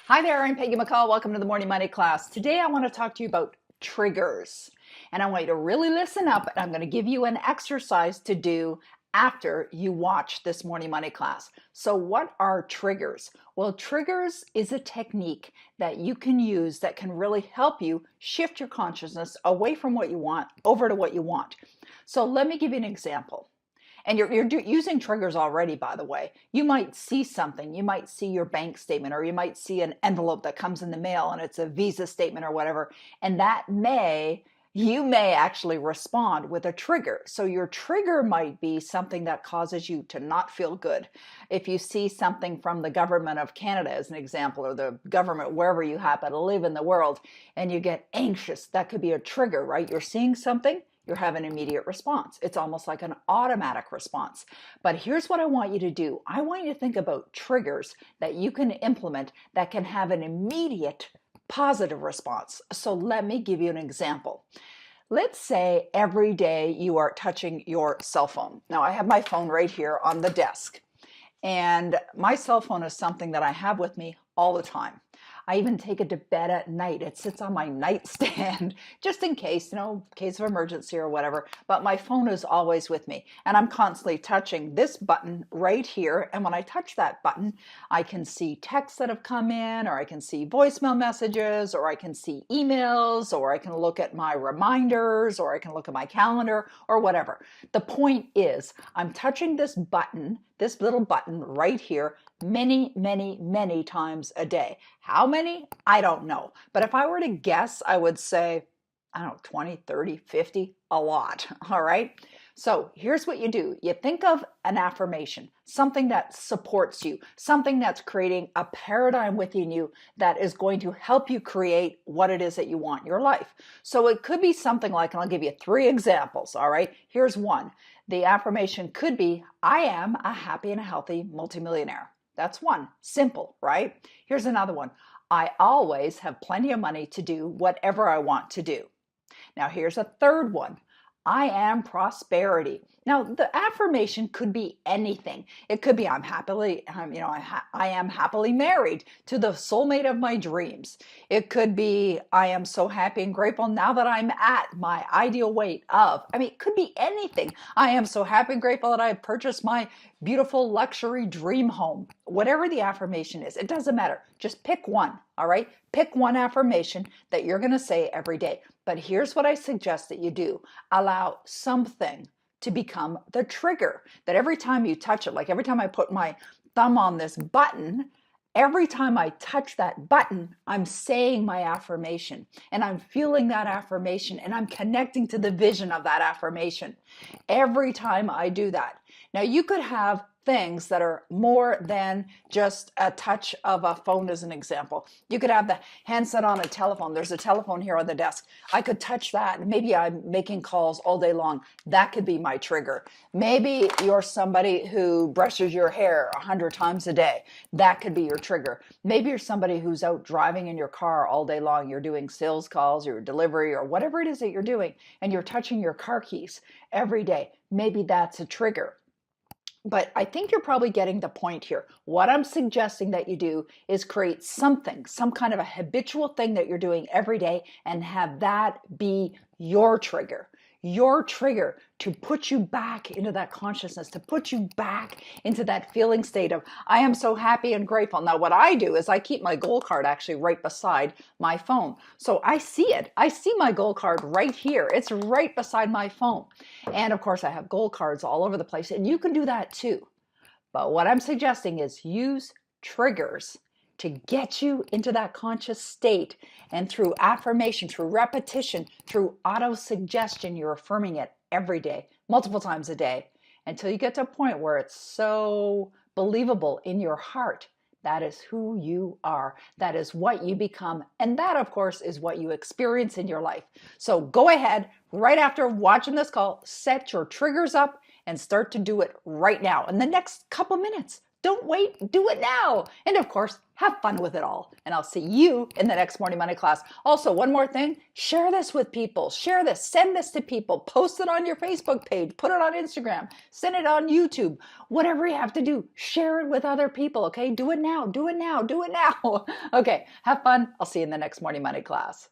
Hi there, I'm Peggy McCall. Welcome to the Morning Money class. Today I want to talk to you about triggers. And I want you to really listen up, and I'm going to give you an exercise to do after you watch this Morning Money class. So what are triggers? Well, triggers is a technique that you can use that can really help you shift your consciousness away from what you want over to what you want. So let me give you an example. And you're using triggers already, by the way. You might see something. You might see your bank statement, or you might see an envelope that comes in the mail and it's a Visa statement or whatever. And you may actually respond with a trigger. So your trigger might be something that causes you to not feel good. If you see something from the government of Canada, as an example, or the government wherever you happen to live in the world, and you get anxious, that could be a trigger, right? You're seeing something, you have an immediate response. It's almost like an automatic response. But here's what I want you to do. I want you to think about triggers that you can implement that can have an immediate positive response. So let me give you an example. Let's say every day you are touching your cell phone. Now I have my phone right here on the desk, and my cell phone is something that I have with me all the time. I even take it to bed at night. It sits on my nightstand just in case, case of emergency or whatever. But my phone is always with me. And I'm constantly touching this button right here. And when I touch that button, I can see texts that have come in, or I can see voicemail messages, or I can see emails, or I can look at my reminders, or I can look at my calendar, or whatever. The point is, I'm touching this button, this little button right here, many, many, many times a day. How many? I don't know. But if I were to guess, I would say, I don't know, 20, 30, 50, a lot. All right. So here's what you do. You think of an affirmation, something that supports you, something that's creating a paradigm within you that is going to help you create what it is that you want in your life. So it could be something like, and I'll give you 3 examples. All right. Here's one. The affirmation could be, I am a happy and a healthy multimillionaire. That's one. Simple, right? Here's another one. I always have plenty of money to do whatever I want to do. Now here's a third one. I am prosperity. Now the affirmation could be anything. It could be I am happily married to the soulmate of my dreams. It could be I am so happy and grateful now that I'm at my ideal weight of. It could be anything. I am so happy and grateful that I have purchased my beautiful luxury dream home. Whatever the affirmation is, it doesn't matter. Just pick one, all right? Pick one affirmation that you're going to say every day. But here's what I suggest that you do. Allow something to become the trigger, that every time you touch it, like every time I put my thumb on this button, every time I touch that button, I'm saying my affirmation, and I'm feeling that affirmation, and I'm connecting to the vision of that affirmation every time I do that. Now, you could have things that are more than just a touch of a phone, as an example. You could have the handset on a telephone. There's a telephone here on the desk. I could touch that, and maybe I'm making calls all day long. That could be my trigger. Maybe you're somebody who brushes your hair 100 times a day. That could be your trigger. Maybe you're somebody who's out driving in your car all day long. You're doing sales calls or delivery or whatever it is that you're doing, and you're touching your car keys every day. Maybe that's a trigger. But I think you're probably getting the point here. What I'm suggesting that you do is create something, some kind of a habitual thing that you're doing every day, and have that be your trigger to put you back into that consciousness, to put you back into that feeling state of, I am so happy and grateful. Now, what I do is I keep my goal card actually right beside my phone. So I see it. I see my goal card right here. It's right beside my phone. And of course, I have goal cards all over the place, and you can do that too. But what I'm suggesting is use triggers to get you into that conscious state, and through affirmation, through repetition, through auto-suggestion, you're affirming it every day, multiple times a day, until you get to a point where it's so believable in your heart. That is who you are. That is what you become. And that, of course, is what you experience in your life. So go ahead, right after watching this call, set your triggers up and start to do it right now in the next couple minutes. Don't wait, do it now. And of course, have fun with it all. And I'll see you in the next Morning Money class. Also, one more thing, share this with people. Share this, send this to people, post it on your Facebook page, put it on Instagram, send it on YouTube, whatever you have to do, share it with other people, okay? Do it now, do it now, do it now. Okay, have fun. I'll see you in the next Morning Money class.